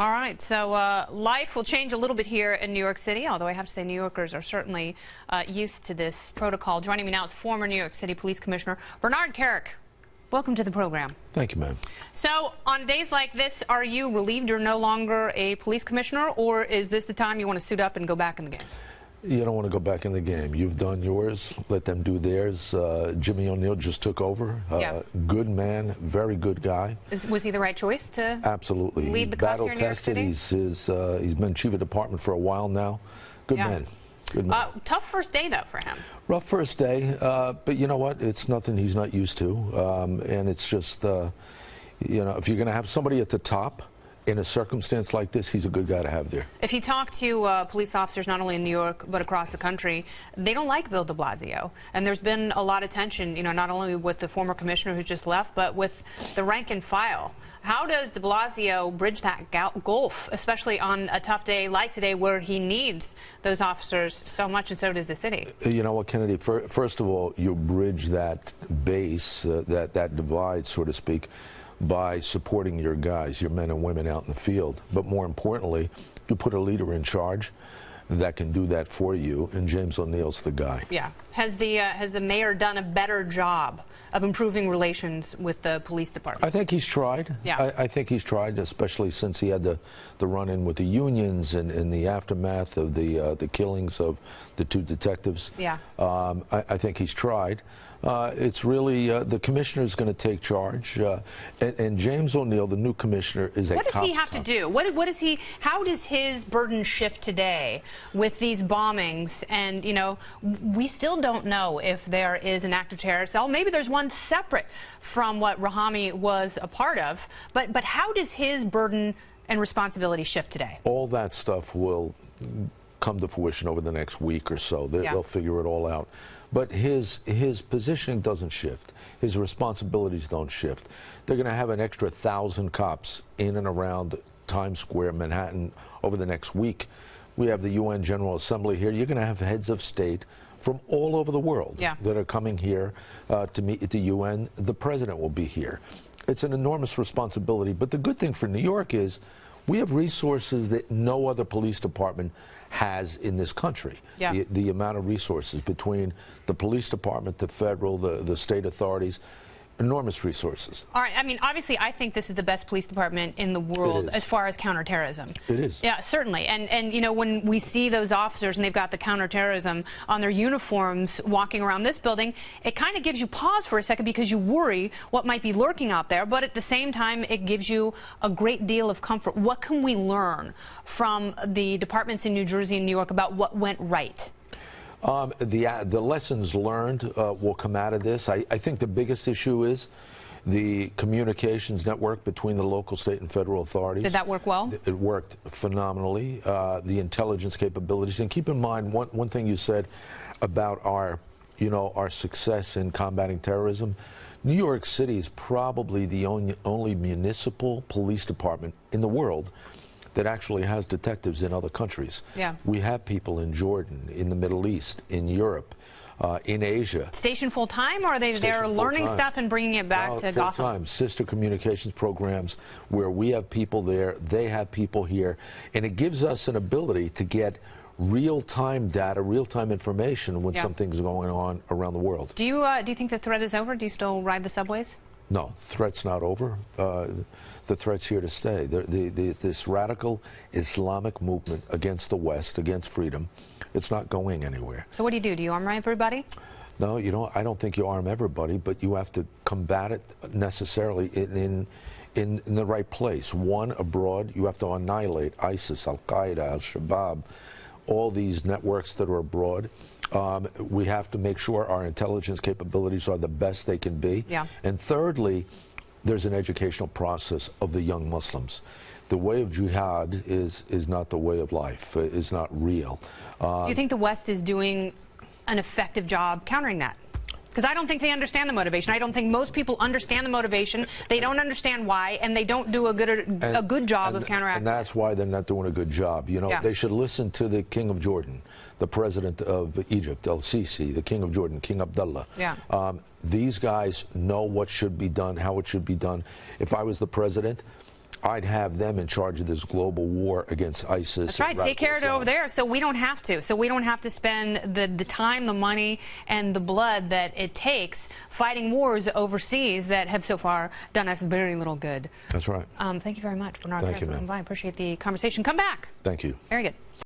All right, so life will change a little bit here in New York City, although I have to say New Yorkers are certainly used to this protocol. Joining me now is former New York City Police Commissioner Bernard Kerik. Welcome to the program. Thank you, ma'am. So, on days like this, are you relieved you're no longer a police commissioner, or is this the time you want to suit up and go back in the game? You don't want to go back in the game. You've done yours. Let them do theirs. Jimmy O'Neill just took over. Good man, very good guy. Was he the right choice to Absolutely. lead the cause here in New York City? He's been chief of department for a while now. Good man. Good man. Tough first day, though, for him. Rough first day, but you know what? It's nothing he's not used to. And it's just, you know, if you're going to have somebody at the top, in a circumstance like this, he's a good guy to have there. If you talk to police officers not only in New York but across the country, they don't like Bill de Blasio. And there's been a lot of tension, you know, not only with the former commissioner who just left, but with the rank and file. How does de Blasio bridge that gulf, especially on a tough day like today where he needs those officers so much, and so does the city? You know what, Kennedy, first of all, you bridge that base, that divide, so to speak, by supporting your guys, your men and women out in the field. But more importantly, you put a leader in charge that can do that for you, and James O'Neill's the guy. Yeah. Has the mayor done a better job of improving relations with the police department? I think he's tried. Yeah. I think he's tried, especially since he had the run-in with the unions and in the aftermath of the killings of the two detectives. Yeah. I think he's tried. It's really the commissioner is going to take charge, and James O'Neill, the new commissioner, is a cop. What does he have to do? What is he? How does his burden shift today with these bombings? And you know, we still don't know if there is an active terror cell. Maybe there's one separate from what Rahami was a part of. But how does his burden and responsibility shift today? All that stuff will come to fruition over the next week or so. They'll figure it all out. But his positioning doesn't shift. His responsibilities don't shift. They're going to have an extra 1,000 cops in and around Times Square, Manhattan, over the next week. We have the UN General Assembly here. You're going to have heads of state from all over the world that are coming here to meet at the UN. The president will be here. It's an enormous responsibility. But the good thing for New York is we have resources that no other police department has in this country. The amount of resources between the police department, the federal, the state authorities, enormous resources. All right. I mean, obviously, I think this is the best police department in the world as far as counterterrorism. It is. Yeah, certainly. And you know, when we see those officers and they've got the counterterrorism on their uniforms walking around this building, it kind of gives you pause for a second because you worry what might be lurking out there. But at the same time, it gives you a great deal of comfort. What can we learn from the departments in New Jersey and New York about what went right? The lessons learned will come out of this. I think the biggest issue is the communications network between the local, state, and federal authorities. Did that work well? It worked phenomenally. The intelligence capabilities. And keep in mind one thing you said about our success in combating terrorism. New York City is probably the only municipal police department in the world that actually has detectives in other countries. Yeah. We have people in Jordan, in the Middle East, in Europe, in Asia. Stationed full-time, or are they there learning stuff and bringing it back to Gotham? Full-time. Sister communications programs where we have people there, they have people here, and it gives us an ability to get real-time data, real-time information when something's going on around the world. Do you think the threat is over? Do you still ride the subways? No, the threat's not over. The threat's here to stay. This radical Islamic movement against the West, against freedom, it's not going anywhere. So what do? Do you arm everybody? No, you don't. I don't think you arm everybody, but you have to combat it necessarily in the right place. One, abroad, you have to annihilate ISIS, Al-Qaeda, Al-Shabaab, all these networks that are abroad. We have to make sure our intelligence capabilities are the best they can be. And thirdly, there's an educational process of the young Muslims. The way of jihad is not the way of life, is not real. Do you think the West is doing an effective job countering that? Because I don't think they understand the motivation. I don't think most people understand the motivation. They don't understand why, and they don't do a good job of counteracting. And that's why they're not doing a good job. You know, they should listen to the King of Jordan, the president of Egypt, El-Sisi, the King of Jordan, King Abdullah. These guys know what should be done, how it should be done. If I was the president, I'd have them in charge of this global war against ISIS. That's right. Take care of it over there so we don't have to. So we don't have to spend the time, the money, and the blood that it takes fighting wars overseas that have so far done us very little good. That's right. Thank you very much, Bernard. Thank you, ma'am. I appreciate the conversation. Come back. Thank you. Very good.